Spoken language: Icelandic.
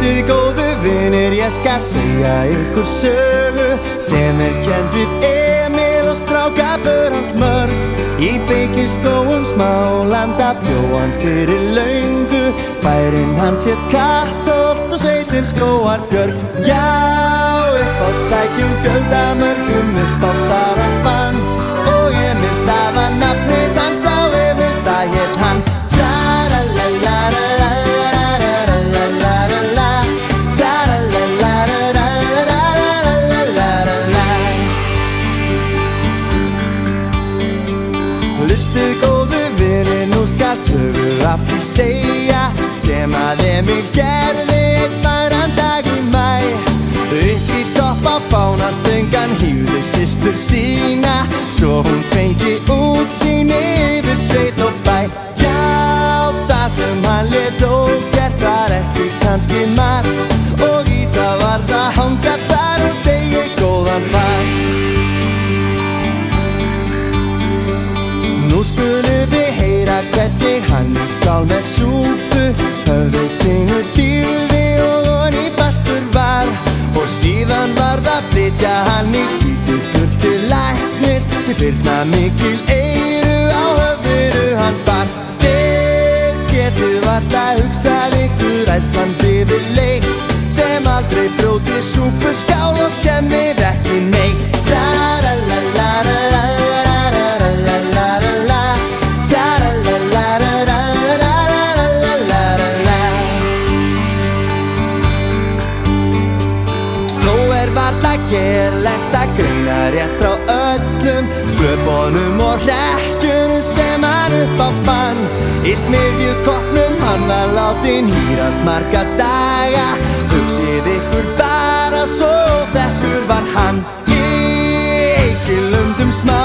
Hlustið góðu vinir, ég skal segja ykkur sögu sem kennd við Emil og strákabör hans mörg. Í Beykiskógum Smálanda bjó hann fyrir löngu. Bærinn hans hét Kattholt og sveitin Skógarbjörg. Já, upp á tækjum fjöldamörgum, upp á þar hann fann. Og Emil það var nafnið hans, á Emil það hét hann. Hlustið góðu vinir, nú skal sögu af því segja sem að Emil gerði einn fagran dag í maí. Upp í topp á fánastöngan hífði systur sína, svo hún fengi útsýn yfir sveit og bæ. Já, það sem hann lét ógert var ekki kannski margt, og í það var það hanga þar og degi góðan var. Nú skulum við heyra hvernig hann í skál með súpu höfðu syngur dýrði og hon í fastur var. Og síðan var það flytja hann í flýtur til læknis, til fyrna mikil eyru á höfðinu hann bar. Þið getið varla hugsað ykkur æskans yfirleitt, sem aldrei brjóti súpuskál og skemmið ekki neitt. Gerlegt að greina rétt frá öllum glöpunum og hrekkjunum sem hann upp á fann. Í smiðjukoppnum hann var látin hírast marga daga. Hugsið ykkur bara, svo þekkur var hann. Í Eykilundum smá